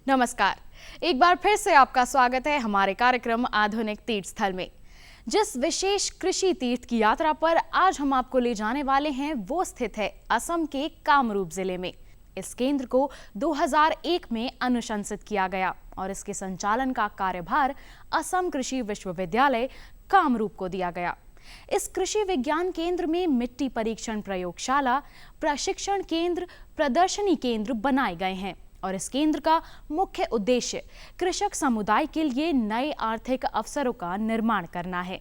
नमस्कार। एक बार फिर से आपका स्वागत है हमारे कार्यक्रम आधुनिक तीर्थ स्थल में। जिस विशेष कृषि तीर्थ की यात्रा पर आज हम आपको ले जाने वाले हैं वो स्थित है असम के कामरूप जिले में। इस केंद्र को 2001 में अनुशंसित किया गया और इसके संचालन का कार्यभार असम कृषि विश्वविद्यालय कामरूप को दिया गया। इस कृषि विज्ञान केंद्र में मिट्टी परीक्षण प्रयोगशाला, प्रशिक्षण केंद्र, प्रदर्शनी केंद्र बनाए गए हैं और इस केंद्र का मुख्य उद्देश्य कृषक समुदाय के लिए नए आर्थिक अवसरों का निर्माण करना है।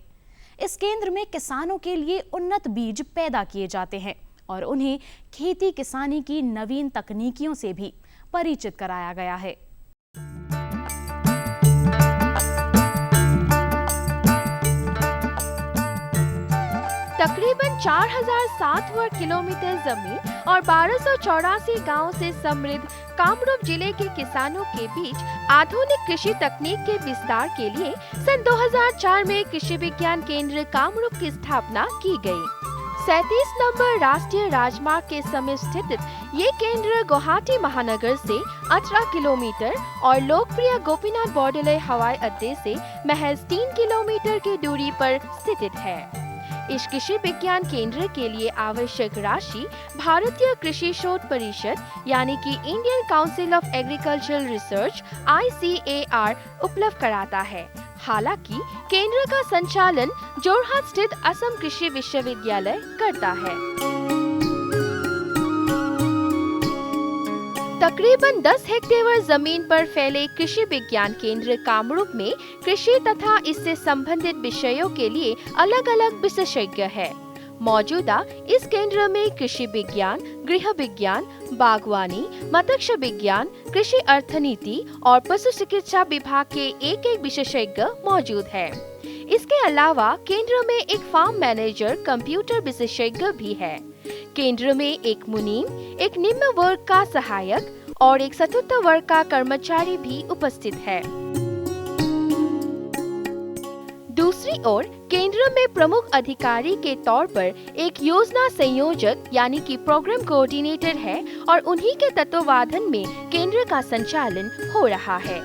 इस केंद्र में किसानों के लिए उन्नत बीज पैदा किए जाते हैं और उन्हें खेती किसानी की नवीन तकनीकियों से भी परिचित कराया गया है। तकरीबन 4007 वर्ग किलोमीटर जमीन और 1284 गांवों से समृद्ध कामरूप जिले के किसानों के बीच आधुनिक कृषि तकनीक के विस्तार के लिए सन 2004 में कृषि विज्ञान केंद्र कामरूप की स्थापना की गई। 37 नंबर राष्ट्रीय राजमार्ग के समीप स्थित ये केंद्र गुवाहाटी महानगर से 18 किलोमीटर और लोकप्रिय गोपीनाथ बॉर्डरले हवाई अड्डे से महज 3 किलोमीटर की दूरी पर स्थित है। इस कृषि विज्ञान केंद्र के लिए आवश्यक राशि भारतीय कृषि शोध परिषद यानी कि Indian council of agricultural research ICAR उपलब्ध कराता है। हालांकि केंद्र का संचालन जोरहाट स्थित असम कृषि विश्वविद्यालय करता है। तकरीबन 10 हेक्टेयर जमीन पर फैले कृषि विज्ञान केंद्र कामरूप में कृषि तथा इससे संबंधित विषयों के लिए अलग अलग विशेषज्ञ हैं। मौजूदा इस केंद्र में कृषि विज्ञान, गृह विज्ञान, बागवानी, मत्स्य विज्ञान, कृषि अर्थनीति और पशु चिकित्सा विभाग के एक विशेषज्ञ मौजूद है। इसके अलावा केंद्र में एक फार्म मैनेजर कंप्यूटर विशेषज्ञ भी है। केंद्र में एक मुनीम, एक निम्न वर्ग का सहायक और एक चतुर्थ वर्ग का कर्मचारी भी उपस्थित है। दूसरी ओर केंद्र में प्रमुख अधिकारी के तौर पर एक योजना संयोजक यानी कि प्रोग्राम कोऑर्डिनेटर है और उन्हीं के तत्वावधान में केंद्र का संचालन हो रहा है।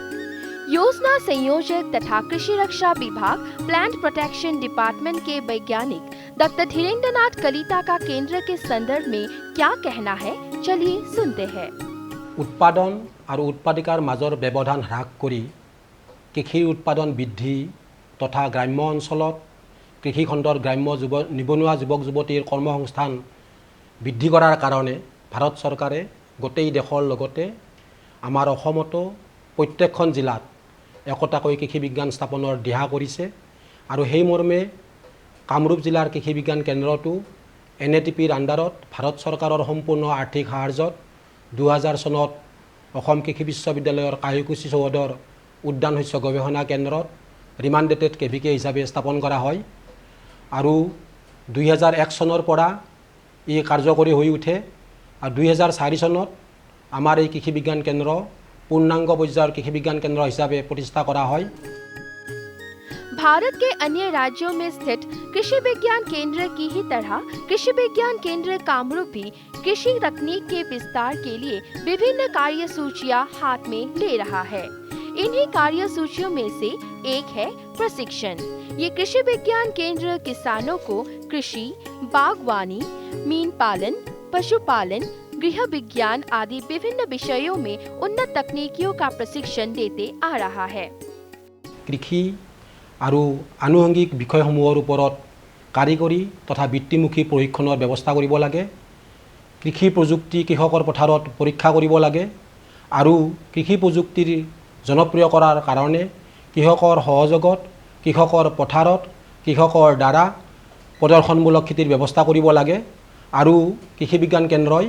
योजना संयोजक तथा कृषि रक्षा विभाग प्लांट प्रोटेक्शन डिपार्टमेंट के वैज्ञानिक डॉक्टर धीरेन्द्रनाथ कलिता का केंद्र के संदर्भ में क्या कहना है, चलिए सुनते हैं। उत्पादन और उत्पादिकार মাজৰ ব্যৱধান হ্ৰাস কৰি কৃষিৰ উৎপাদন বৃদ্ধি তথা গ্ৰাম্য অঞ্চলত কৃষি খণ্ডৰ গ্ৰাম্য নিবনুৱা যুৱক যুৱতীৰ কৰ্মসংস্থান বৃদ্ধি কৰাৰ কাৰণে ভাৰত চৰকাৰে গোটেই দেশৰ লগতে আমাৰ অসমতো প্ৰত্যেকখন জিলাত একোটাকৈ কৃষি বিজ্ঞান স্থাপনৰ দিহা কৰিছে আৰু সেই মৰ্মে কামৰূপ জিলাৰ কৃষি বিজ্ঞান কেন্দ্ৰটো NATPৰ আণ্ডাৰত ভাৰত চৰকাৰৰ সম্পূৰ্ণ আৰ্থিক সাহায্যত 2000 চনত অসম কৃষি বিশ্ববিদ্যালয়ৰ কাহিকুচি চৌহদৰ উদ্যান শস্য গৱেষণা কেন্দ্ৰত ৰিমাণ্ডেটেড KVK হিচাপে স্থাপন কৰা হয় আৰু 2001 চনৰ পৰা ই কাৰ্যকৰী হৈ উঠে আৰু 2004 চনত আমাৰ এই কৃষি বিজ্ঞান কেন্দ্ৰ पूर्णांग पर्यायर कृषि विज्ञान केंद्र हिसाबे प्रतिष्ठा करा है। भारत के अन्य राज्यों में स्थित कृषि विज्ञान केंद्र की ही तरह कृषि विज्ञान केंद्र कामरूप भी कृषि तकनीक के विस्तार के लिए विभिन्न कार्यसूचियां हाथ में ले रहा है। इन्हीं कार्यसूचियों में से एक है प्रशिक्षण। ये कृषि विज्ञान केंद्र किसानों को कृषि, बागवानी, मीन पालन, पशुपालन, गृह विज्ञान आदि विभिन्न विषयों में उन्नत तकनीकियों का प्रशिक्षण देते आ रहा है। कृषि और आनुषंगिक विषयসমূहर ऊपर कारिकरी तथा वृत्तिमुखी प्रशिक्षणर व्यवस्था करिब लागे। कृषि प्रजुक्ति कृषकर पथारत परीक्षा करिब लागे और कृषि प्रजुक्तिर जनप्रिय करार कारणे कृषकर सहयोगत कृषकर पथारत कृषकर द्वारा प्रदर्शनमूलक खेतिर व्यवस्था करिब लागे और कृषि विज्ञान केंद्रই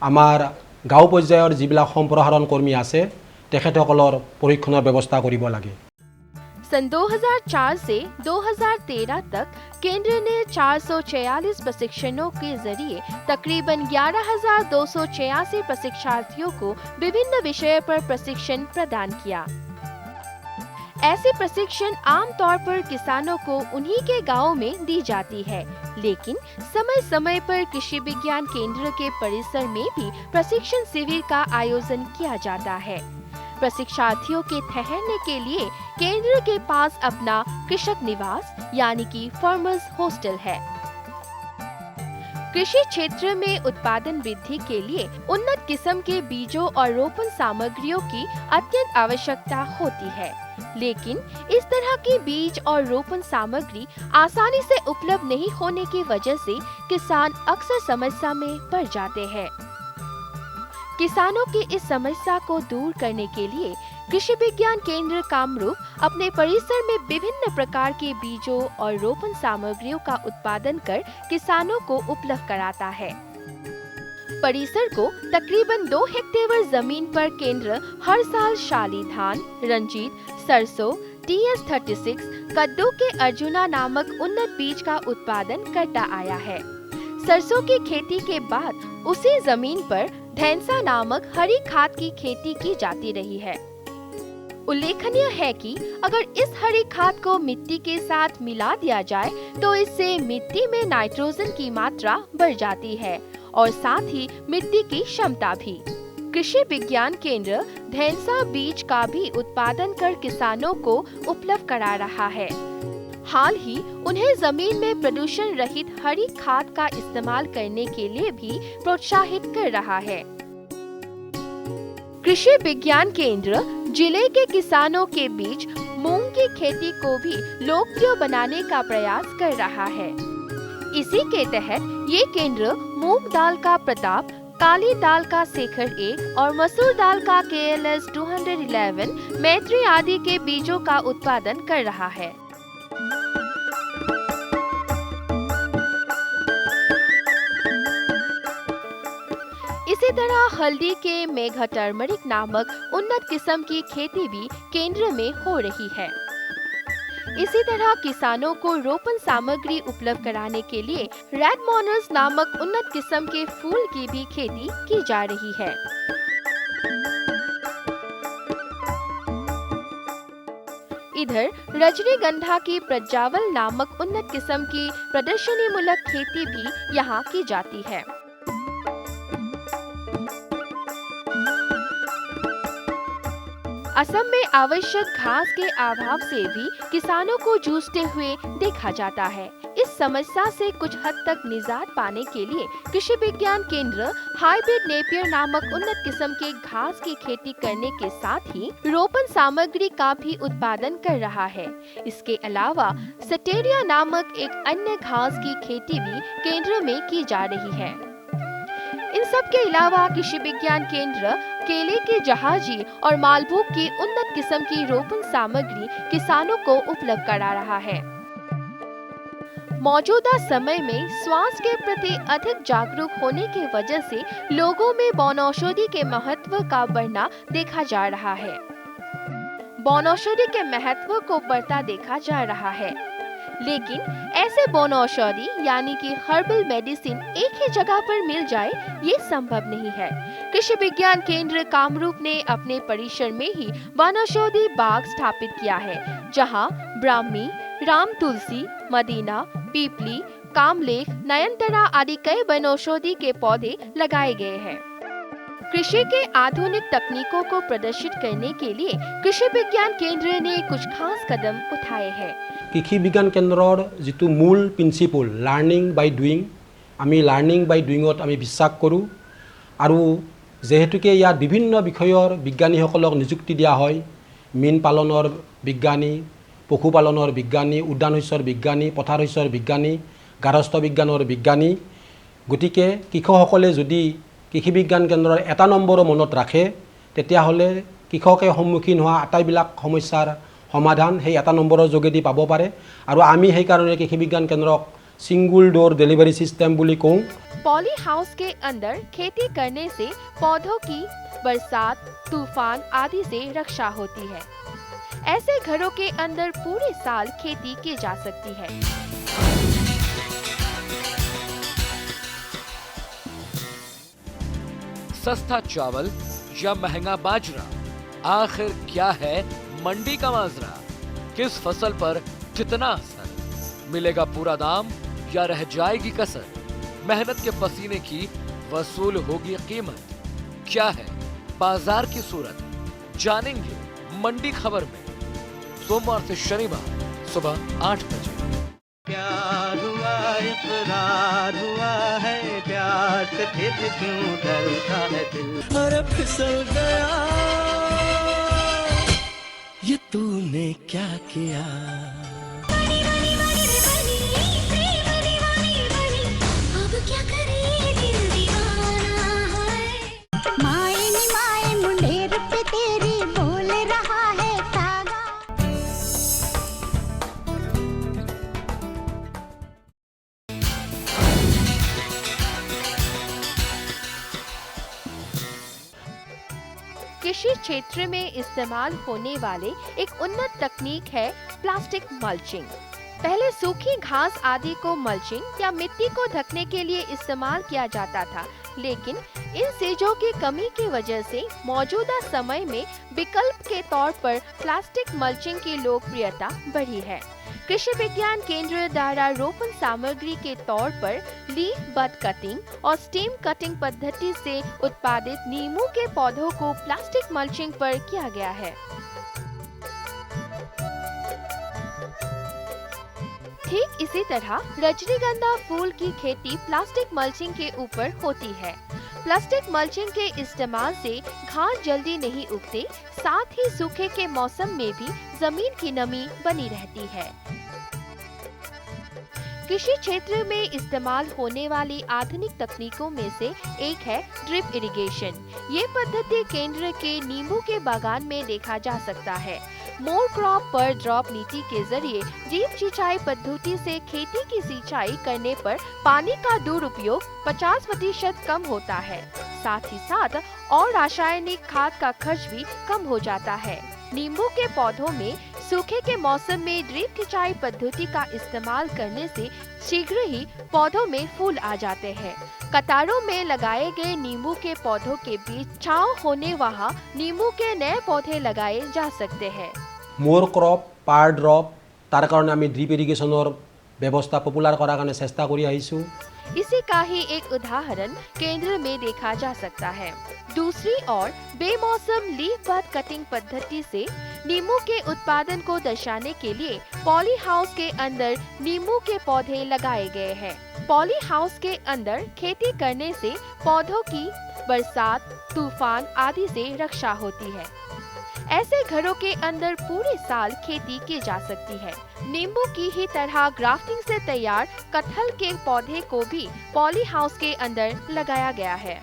आमार गाँव पर्यायर जिबिलाक सम्प्रसारण कर्मी आछे तेखेतসকলৰ प्रशिक्षणर व्यवस्था करिब लागे। सन 2004 से 2013 तक केंद्र ने 446 प्रशिक्षणों के जरिए तकरीबन 11,286 प्रशिक्षार्थियों को विभिन्न विषयों पर प्रशिक्षण प्रदान किया। ऐसे प्रशिक्षण आमतौर पर किसानों को उन्हीं के गांवों में दी जाती है, लेकिन समय समय पर कृषि विज्ञान केंद्र के परिसर में भी प्रशिक्षण शिविर का आयोजन किया जाता है। प्रशिक्षार्थियों के ठहरने के लिए केंद्र के पास अपना कृषक निवास यानी कि फार्मर्स हॉस्टल है। कृषि क्षेत्र में उत्पादन वृद्धि के लिए उन्नत किस्म के बीजों और रोपण सामग्रियों की अत्यंत आवश्यकता होती है, लेकिन इस तरह की बीज और रोपण सामग्री आसानी से उपलब्ध नहीं होने की वजह से किसान अक्सर समस्या में पड़ जाते हैं। किसानों की इस समस्या को दूर करने के लिए कृषि विज्ञान केंद्र कामरूप अपने परिसर में विभिन्न प्रकार के बीजों और रोपण सामग्रियों का उत्पादन कर किसानों को उपलब्ध कराता है। परिसर को तकरीबन 2 हेक्टेयर जमीन पर केंद्र हर साल शाली धान, रंजीत, सरसों, TS36, कद्दू के अर्जुना नामक उन्नत बीज का उत्पादन करता आया है। सरसों की खेती के बाद उसी जमीन पर धैंसा नामक हरी खाद की खेती की जाती रही है। उल्लेखनीय है कि अगर इस हरी खाद को मिट्टी के साथ मिला दिया जाए तो इससे मिट्टी में नाइट्रोजन की मात्रा बढ़ जाती है और साथ ही मिट्टी की क्षमता भी। कृषि विज्ञान केंद्र धैंसा बीज का भी उत्पादन कर किसानों को उपलब्ध करा रहा है। हाल ही उन्हें जमीन में प्रदूषण रहित हरी खाद का इस्तेमाल करने के लिए भी प्रोत्साहित कर रहा है। कृषि विज्ञान केंद्र जिले के किसानों के बीच मूंग की खेती को भी लोकप्रिय बनाने का प्रयास कर रहा है। इसी के तहत ये केंद्र मूंग दाल का प्रताप, काली दाल का शेखर 1 और मसूर दाल का KLS 211, मैत्री आदि के बीजों का उत्पादन कर रहा है। इसी तरह हल्दी के मेघा टर्मरिक नामक उन्नत किस्म की खेती भी केंद्र में हो रही है। इसी तरह किसानों को रोपण सामग्री उपलब्ध कराने के लिए रेड मॉनर्स नामक उन्नत किस्म के फूल की भी खेती की जा रही है। इधर रजनीगंधा की प्रज्जावल नामक उन्नत किस्म की प्रदर्शनी मूलक खेती भी यहाँ की जाती है। असम में आवश्यक घास के अभाव से भी किसानों को जूझते हुए देखा जाता है। इस समस्या से कुछ हद तक निजात पाने के लिए कृषि विज्ञान केंद्र हाइब्रिड नेपियर नामक उन्नत किस्म के घास की खेती करने के साथ ही रोपण सामग्री का भी उत्पादन कर रहा है। इसके अलावा सटेरिया नामक एक अन्य घास की खेती भी केंद्र में की जा रही है। इन सब के अलावा कृषि विज्ञान केंद्र केले के जहाजी और मालभोग की उन्नत किस्म की रोपण सामग्री किसानों को उपलब्ध करा रहा है। मौजूदा समय में स्वास्थ्य के प्रति अधिक जागरूक होने की वजह से लोगों में वनौषधि के महत्व का बढ़ना देखा जा रहा है। वनौषधि के महत्व को बढ़ता देखा जा रहा है, लेकिन ऐसे वनौषधि यानी कि हर्बल मेडिसिन एक ही जगह पर मिल जाए ये संभव नहीं है। कृषि विज्ञान केंद्र कामरूप ने अपने परिसर में ही वनौषधि बाग स्थापित किया है, जहां ब्राह्मी, राम तुलसी, मदीना, पीपली, कामलेख, नयनतारा आदि कई वनौषधि के पौधे लगाए गए हैं। कृषि के आधुनिक तकनीकों को प्रदर्शित करने के लिए कृषि विज्ञान केंद्र ने कुछ खास कदम उठाए हैं। কৃষি বিজ্ঞান কেন্দ্ৰৰ যিটো মূল প্ৰিন্সিপল লাৰ্ণিং বাই ডুইং, আমি লাৰ্ণিং বাই ডুইঙত আমি বিশ্বাস কৰোঁ আৰু যেহেতুকে ইয়াত বিভিন্ন বিষয়ৰ বিজ্ঞানীসকলক নিযুক্তি দিয়া হয়, মীন পালনৰ বিজ্ঞানী, পশুপালনৰ বিজ্ঞানী, উদ্যান শস্যৰ বিজ্ঞানী, পথাৰ শস্যৰ বিজ্ঞানী, গাৰ্হস্থ্য বিজ্ঞানৰ বিজ্ঞানী, গতিকে কৃষকসকলে যদি কৃষি বিজ্ঞান কেন্দ্ৰৰ এটা নম্বৰো মনত ৰাখে তেতিয়াহ'লে কৃষকে সন্মুখীন হোৱা আটাইবিলাক সমস্যাৰ সমাধান সেই এটা নম্বৰৰ যোগেদি পাব পাৰে আৰু আমি সেই কাৰণে কৃষি বিজ্ঞান কেন্দ্ৰক সিঙ্গল ডোर डिलीवरी सिस्टम বুলি কওঁ। पॉली हाउस के अंदर खेती करने से पौधों की बरसात, तूफान आदि से रक्षा होती है। ऐसे घरों के अंदर पूरे साल खेती की जा सकती है। सस्ता चावल या महंगा बाजरा, आखिर क्या है मंडी का माजरा? किस फसल पर कितना असर? मिलेगा पूरा दाम या रह जाएगी कसर? मेहनत के पसीने की वसूल होगी कीमत? क्या है बाजार की सूरत? जानेंगे मंडी खबर में, सोमवार से शनिवार सुबह 8 बजे। प्यार हुआ इकरार हुआ है, प्यार से फिर क्यों डरता है दिल, अरे फिसल गया ये तूने क्या किया। अब क्या करे दिल दीवाना है, माए नी माए मुंडेर पे तेरी बोल रहा है सागा। कृषि क्षेत्र में इस्तेमाल होने वाले एक उन्नत तकनीक है प्लास्टिक मल्चिंग। पहले सूखी घास आदि को मल्चिंग या मिट्टी को ढकने के लिए इस्तेमाल किया जाता था, लेकिन इन चीजों की कमी की वजह से मौजूदा समय में विकल्प के तौर पर प्लास्टिक मल्चिंग की लोकप्रियता बढ़ी है। कृषि विज्ञान केंद्र द्वारा रोपण सामग्री के तौर पर लीफ बड कटिंग और स्टेम कटिंग पद्धति से उत्पादित नींबू के पौधों को प्लास्टिक मल्चिंग पर किया गया है। ठीक इसी तरह रजनीगंधा फूल की खेती प्लास्टिक मल्चिंग के ऊपर होती है। प्लास्टिक मल्चिंग के इस्तेमाल से घास जल्दी नहीं उगते, साथ ही सूखे के मौसम में भी जमीन की नमी बनी रहती है। कृषि क्षेत्र में इस्तेमाल होने वाली आधुनिक तकनीकों में से एक है ड्रिप इरिगेशन। ये पद्धति केंद्र के नींबू के बागान में देखा जा सकता है। मोर क्रॉप पर ड्रॉप नीति के जरिए ड्रिप सिंचाई पद्धति से खेती की सिंचाई करने पर पानी का दुरुपयोग 50% कम होता है। साथ ही साथ और रासायनिक खाद का खर्च भी कम हो जाता है। नींबू के पौधों में सूखे के मौसम में ड्रिप सिंचाई पद्धति का इस्तेमाल करने से शीघ्र ही पौधों में फूल आ जाते हैं। कतारों में लगाए गए नींबू के पौधों के बीच छांव होने वहाँ नींबू के नए पौधे लगाए जा सकते हैं। मोर क्रॉप पार ड्रप तार कारण आमी ड्रिप इरिगेशनर व्यवस्था पपुलार करार कारण चेष्टा करि आइछु। इसी का ही एक उदाहरण केंद्र में देखा जा सकता है। दूसरी ओर बेमौसम लीफ बड कटिंग पद्धति से नींबू के उत्पादन को दर्शाने के लिए पॉली हाउस के अंदर नींबू के पौधे लगाए गए हैं। पॉली हाउस के अंदर खेती करने से पौधों की बरसात, तूफान आदि से रक्षा होती है। ऐसे घरों के अंदर पूरे साल खेती की जा सकती है। नींबू की ही तरह ग्राफ्टिंग से तैयार कटहल के पौधे को भी पॉली हाउस के अंदर लगाया गया है।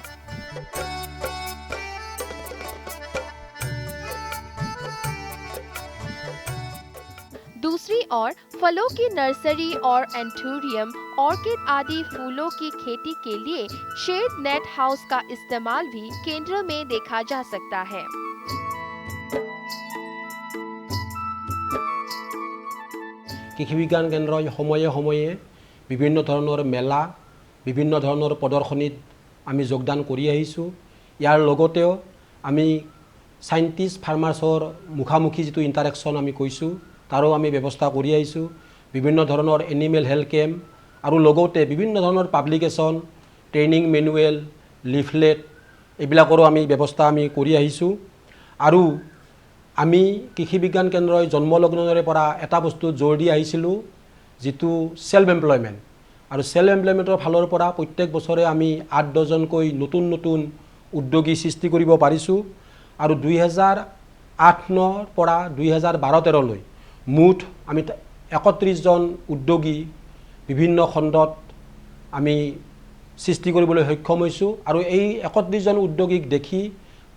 दूसरी ओर फलों की नर्सरी और एंथूरियम, ऑर्किड आदि फूलों की खेती के लिए शेड नेट हाउस का इस्तेमाल भी केंद्र में देखा जा सकता है। কৃষি বিজ্ঞান কেন্দ্ৰই সময়ে সময়ে বিভিন্ন ধৰণৰ মেলা বিভিন্ন ধৰণৰ প্ৰদৰ্শনীত আমি যোগদান কৰি আহিছোঁ। ইয়াৰ লগতেও আমি সাইণ্টিষ্ট ফাৰ্মাৰ্ছৰ মুখামুখি যিটো ইণ্টাৰেকশ্যন আমি কৈছোঁ তাৰো আমি ব্যৱস্থা কৰি আহিছোঁ। বিভিন্ন ধৰণৰ এনিমেল হেল্থ কেম্প আৰু লগতে বিভিন্ন ধৰণৰ পাব্লিকেশ্যন, ট্ৰেইনিং মেনুৱেল, লিফলেট এইবিলাকৰো আমি ব্যৱস্থা আমি কৰি আহিছোঁ। আৰু আমি কৃষি বিজ্ঞান কেন্দ্ৰই জন্মলগ্নৰে পৰা এটা বস্তু জোৰ দি আহিছিলোঁ, যিটো সেল্ফ এমপ্লয়মেণ্ট। আৰু সেল্ফ এমপ্লয়মেণ্টৰ ফালৰ পৰা প্ৰত্যেক বছৰে আমি 8 ডজনকৈ নতুন নতুন উদ্যোগী সৃষ্টি কৰিব পাৰিছোঁ। আৰু 2008 পৰা 2012-13লৈ মুঠ আমি 31 জন উদ্যোগী বিভিন্ন খণ্ডত আমি সৃষ্টি কৰিবলৈ সক্ষম হৈছোঁ। আৰু এই 31 জন উদ্যোগীক দেখি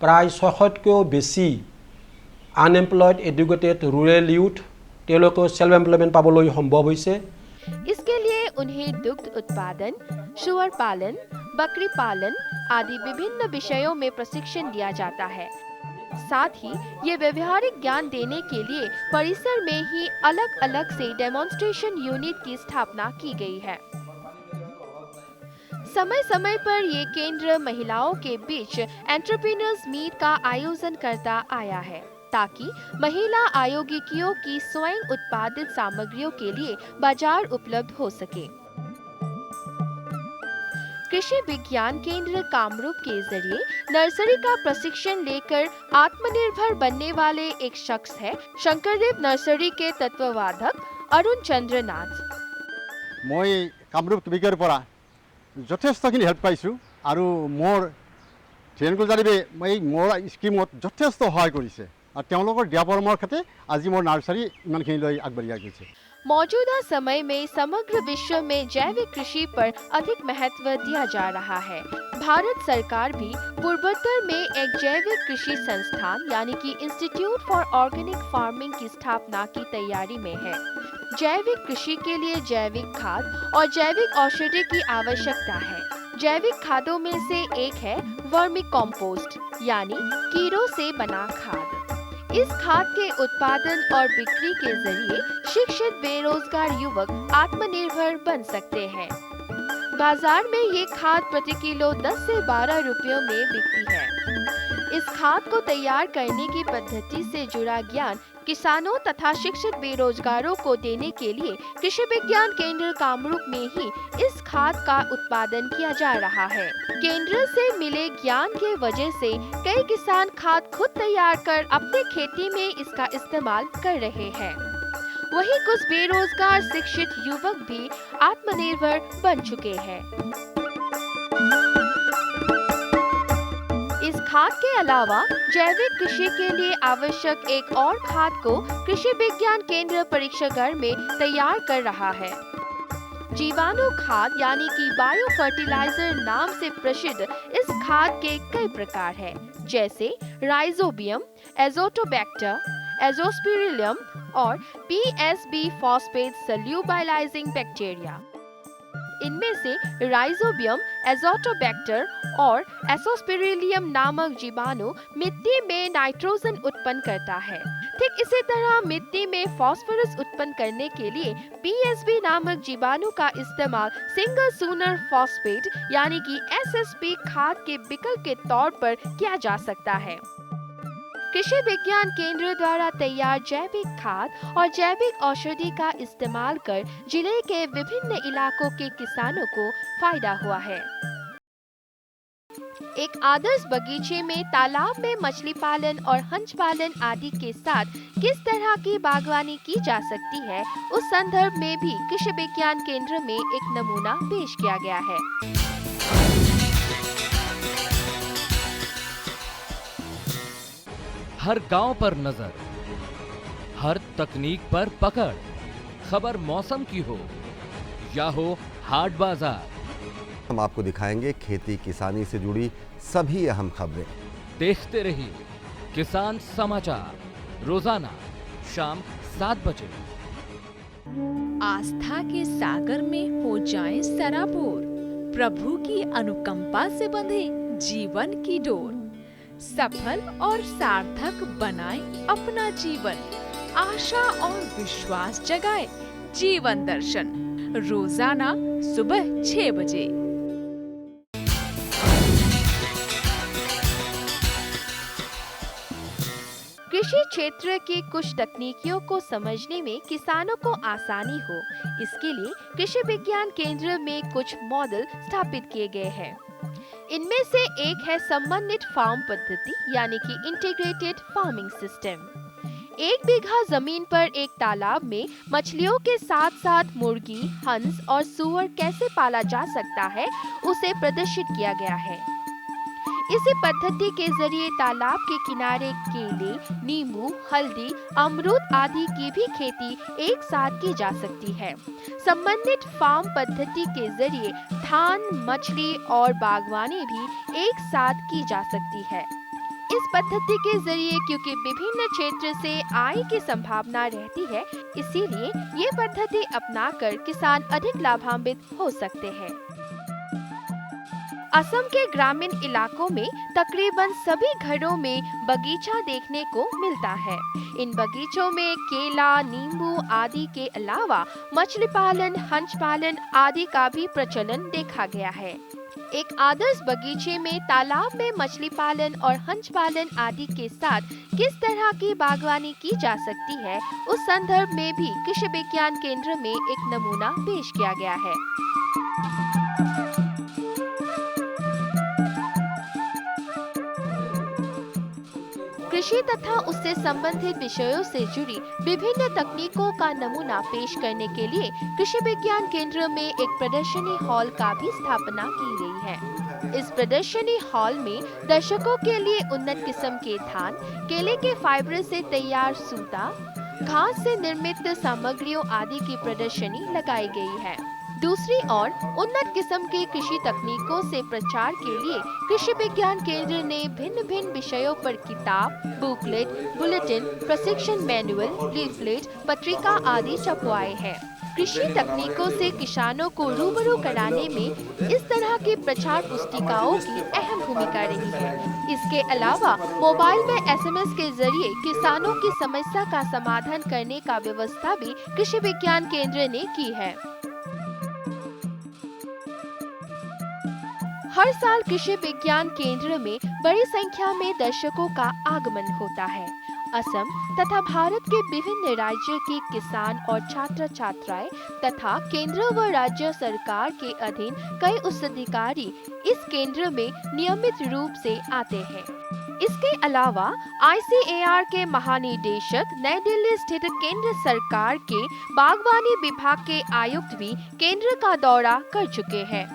প্ৰায় 600তকৈও বেছি আনএমপ্লয়েড এডুকেটেড रूरल यूथ তেওঁলোকেও সেল্ফ এমপ্লয়মেণ্ট পাবলৈ সম্ভৱ হৈছে। इसके लिए उन्हें दुग्ध उत्पादन, सुअर पालन, बकरी पालन आदि विभिन्न विषयों में प्रशिक्षण दिया जाता है। साथ ही ये व्यवहारिक ज्ञान देने के लिए परिसर में ही अलग अलग से डेमोन्स्ट्रेशन यूनिट की स्थापना की गई है। समय समय पर ये केंद्र महिलाओं के बीच एंटरप्रेन्योर्स मीट का आयोजन करता आया है, ताकि महिला आयोगिकियों की स्वयं उत्पादित सामग्रियों के लिए बाजार उपलब्ध हो सके। कृषि विज्ञान केंद्र कामरूप के जरिए नर्सरी का प्रशिक्षण लेकर आत्मनिर्भर बनने वाले एक शख्स है शंकरदेव नर्सरी के तत्ववादक अरुण चंद्र नाथ। মই কামৰূপ কেবিকৰ পৰা যথেষ্টখিনি হেল্প পাইছোঁ আৰু মোৰ ট্ৰেইনগুলজাৰীবে এই মোৰ স্কিমত যথেষ্ট সহায় কৰিছে আৰু তেওঁলোকৰ দিয়া পৰামৰ্শতে আজি মোৰ নাৰ্চাৰী ইমানখিনিলৈ আগবাঢ়ি গৈছে। मौजूदा समय में समग्र विश्व में जैविक कृषि पर अधिक महत्व दिया जा रहा है। भारत सरकार भी पूर्वोत्तर में एक जैविक कृषि संस्थान यानी कि इंस्टीट्यूट फॉर ऑर्गेनिक फार्मिंग की स्थापना की तैयारी में है। जैविक कृषि के लिए जैविक खाद और जैविक औषधि की आवश्यकता है। जैविक खादों में से एक है वर्मी कॉम्पोस्ट यानी कीड़ों से बना खाद। इस खाद के उत्पादन और बिक्री के जरिए शिक्षित बेरोजगार युवक आत्मनिर्भर बन सकते हैं। बाजार में ये खाद प्रति किलो 10 से 12 रुपयों में बिकती है। इस खाद को तैयार करने की पद्धति से जुड़ा ज्ञान किसानों तथा शिक्षित बेरोजगारों को देने के लिए कृषि विज्ञान केंद्र कामरूप में ही इस खाद का उत्पादन किया जा रहा है। केंद्र से मिले ज्ञान के वजह से कई किसान खाद खुद तैयार कर अपने खेती में इसका इस्तेमाल कर रहे हैं। वहीं कुछ बेरोजगार शिक्षित युवक भी आत्मनिर्भर बन चुके हैं। इस खाद के अलावा जैविक कृषि के लिए आवश्यक एक और खाद को कृषि विज्ञान केंद्र परीक्षागार में तैयार कर रहा है। जीवाणु खाद यानी कि बायो फर्टिलाइजर नाम से प्रसिद्ध इस खाद के कई प्रकार हैं, जैसे राइजोबियम, एजोटोबैक्टर, एजोस्पिरिलियम और पीएसबी फॉस्फेट सल्यूबिलाइजिंग बैक्टीरिया। इनमें से राइजोबियम, एजोटोबैक्टर और एसोस्पिरिलियम नामक जीवाणु मिट्टी में नाइट्रोजन उत्पन्न करता है। ठीक इसी तरह मिट्टी में फास्फोरस उत्पन्न करने के लिए पीएसबी नामक जीवाणु का इस्तेमाल सिंगल सुपर फॉस्फेट यानी कि एसएसपी खाद के विकल्प के तौर पर किया जा सकता है। कृषि विज्ञान केंद्र द्वारा तैयार जैविक खाद और जैविक औषधि का इस्तेमाल कर जिले के विभिन्न इलाकों के किसानों को फायदा हुआ है। एक आदर्श बगीचे में तालाब में मछली पालन और हंस पालन आदि के साथ किस तरह की बागवानी की जा सकती है, उस संदर्भ में भी कृषि विज्ञान केंद्र में एक नमूना पेश किया गया है। हर गांव पर नजर, हर तकनीक पर पकड़, खबर मौसम की हो या हो हाट बाजार, हम आपको दिखाएंगे खेती किसानी से जुड़ी सभी अहम खबरें। देखते रहिए किसान समाचार, रोजाना शाम 7 बजे। आस्था के सागर में हो जाएं सराबोर, प्रभु की अनुकंपा से बंधे जीवन की डोर, सफल और सार्थक बनाएं अपना जीवन, आशा और विश्वास जगाए जीवन दर्शन, रोजाना सुबह 6 बजे। कृषि क्षेत्र की कुछ तकनीकियों को समझने में किसानों को आसानी हो, इसके लिए कृषि विज्ञान केंद्र में कुछ मॉडल स्थापित किए गए हैं। इनमें से एक है समन्वित फार्म पद्धति यानी कि इंटीग्रेटेड फार्मिंग सिस्टम। 1 बीघा जमीन पर एक तालाब में मछलियों के साथ साथ मुर्गी, हंस और सूअर कैसे पाला जा सकता है, उसे प्रदर्शित किया गया है। इसी पद्धति के जरिए तालाब के किनारे केले, नींबू, हल्दी, अमरूद आदि की भी खेती एक साथ की जा सकती है। समन्वित फार्म पद्धति के जरिए धान, मछली और बागवानी भी एक साथ की जा सकती है। इस पद्धति के जरिए क्योंकि विभिन्न क्षेत्र से आय की संभावना रहती है, इसीलिए ये पद्धति अपनाकर किसान अधिक लाभान्वित हो सकते हैं। असम के ग्रामीण इलाकों में तकरीबन सभी घरों में बगीचा देखने को मिलता है। इन बगीचों में केला, नींबू आदि के अलावा मछली पालन, हंस पालन आदि का भी प्रचलन देखा गया है। एक आदर्श बगीचे में तालाब में मछली पालन और हंस पालन आदि के साथ किस तरह की बागवानी की जा सकती है, उस संदर्भ में भी कृषि विज्ञान केंद्र में एक नमूना पेश किया गया है। कृषि तथा उससे संबंधित विषयों से जुड़ी विभिन्न तकनीकों का नमूना पेश करने के लिए कृषि विज्ञान केंद्र में एक प्रदर्शनी हॉल का भी स्थापना की गई है। इस प्रदर्शनी हॉल में दर्शकों के लिए उन्नत किस्म के धान, केले के फाइबर से तैयार सूता, घास से निर्मित सामग्रियों आदि की प्रदर्शनी लगाई गई है। दूसरी ओर उन्नत किस्म की कृषि तकनीकों से प्रचार के लिए कृषि विज्ञान केंद्र ने भिन्न भिन्न विषयों पर किताब, बुकलेट, बुलेटिन, प्रशिक्षण मैनुअल, लीफलेट, पत्रिका आदि छपवाए हैं। कृषि तकनीकों से किसानों को रूबरू कराने में इस तरह की प्रचार पुस्तिकाओं की अहम भूमिका रही है। इसके अलावा मोबाइल में SMS के जरिए किसानों की समस्या का समाधान करने का व्यवस्था भी कृषि विज्ञान केंद्र ने की है। हर साल कृषि विज्ञान केंद्र में बड़ी संख्या में दर्शकों का आगमन होता है। असम तथा भारत के विभिन्न राज्यों के किसान और छात्र छात्राएं तथा केंद्र व राज्य सरकार के अधीन कई उच्च अधिकारी इस केंद्र में नियमित रूप से आते हैं। इसके अलावा ICAR के महानिदेशक नई दिल्ली स्थित केंद्र सरकार के बागवानी विभाग के आयुक्त भी केंद्र का दौरा कर चुके हैं।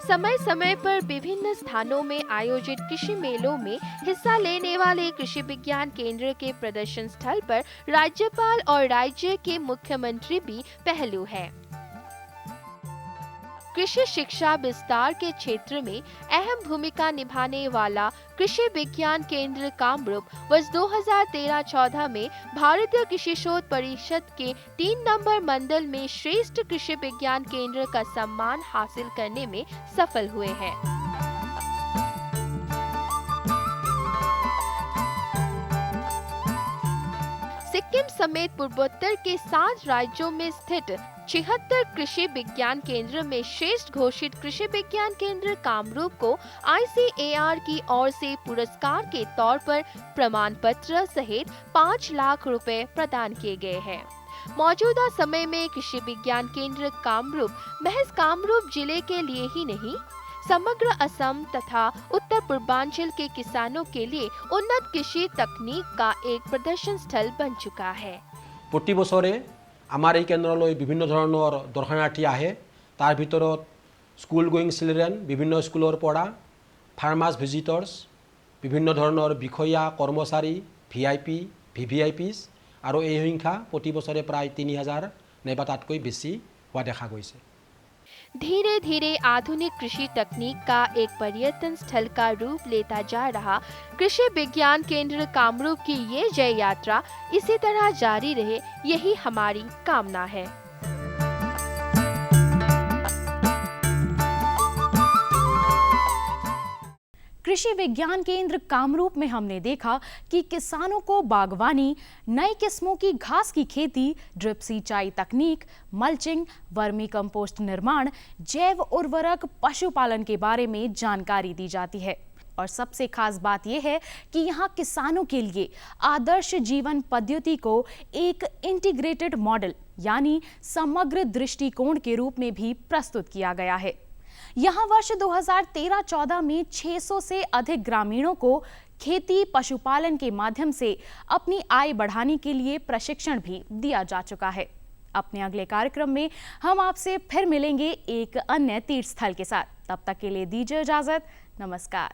समय समय पर विभिन्न स्थानों में आयोजित कृषि मेलों में हिस्सा लेने वाले कृषि विज्ञान केंद्र के प्रदर्शन स्थल पर राज्यपाल और राज्य के मुख्यमंत्री भी पहलू है। कृषि शिक्षा विस्तार के क्षेत्र में अहम भूमिका निभाने वाला कृषि विज्ञान केंद्र कामरूप वर्ष 2013-14 में भारतीय कृषि शोध परिषद के 3 नंबर मंडल में श्रेष्ठ कृषि विज्ञान केंद्र का सम्मान हासिल करने में सफल हुए हैं। सिक्किम समेत पूर्वोत्तर के 7 राज्यों में स्थित 76 कृषि विज्ञान केंद्र में श्रेष्ठ घोषित कृषि विज्ञान केंद्र कामरूप को ICAR की ओर से पुरस्कार के तौर पर प्रमाण पत्र सहित 5 लाख रुपए प्रदान किए गए हैं। मौजूदा समय में कृषि विज्ञान केंद्र कामरूप महज कामरूप जिले के लिए ही नहीं, समग्र असम तथा उत्तर पूर्वांचल के किसानों के लिए उन्नत कृषि तकनीक का एक प्रदर्शन स्थल बन चुका है। प्रति बछरे आमार केन्द्रলৈ বিভিন্ন ধৰণৰ দৰ্শনাৰ্থী আহে। তাৰ ভিতৰত স্কুল গোয়িং চিলড্ৰেন, বিভিন্ন স্কুলৰ পৰা ফাৰ্মাৰ্ছ ভিজিটৰ্ছ, বিভিন্ন ধৰণৰ বিষয়া কৰ্মচাৰী, VIP, VVIPs আৰু এই সংখ্যা প্ৰতি বছৰে প্ৰায় 3000 নাইবা তাতকৈ বেছি হোৱা দেখা গৈছে। धीरे धीरे आधुनिक कृषि तकनीक का एक पर्यटन स्थल का रूप लेता जा रहा कृषि विज्ञान केंद्र कामरूप की ये जय यात्रा इसी तरह जारी रहे, यही हमारी कामना है। कृषि विज्ञान केंद्र कामरूप में हमने देखा कि किसानों को बागवानी, नई किस्मों की घास की खेती, ड्रिप सिंचाई तकनीक, मल्चिंग, वर्मी कंपोस्ट निर्माण, जैव उर्वरक, पशुपालन के बारे में जानकारी दी जाती है। और सबसे खास बात यह है कि यहाँ किसानों के लिए आदर्श जीवन पद्धति को एक इंटीग्रेटेड मॉडल यानी समग्र दृष्टिकोण के रूप में भी प्रस्तुत किया गया है। यहाँ वर्ष 2013-14 में 600 से अधिक ग्रामीणों को खेती पशुपालन के माध्यम से अपनी आय बढ़ाने के लिए प्रशिक्षण भी दिया जा चुका है। अपने अगले कार्यक्रम में हम आपसे फिर मिलेंगे एक अन्य तीर्थ स्थल के साथ। तब तक के लिए दीजिए इजाजत। नमस्कार।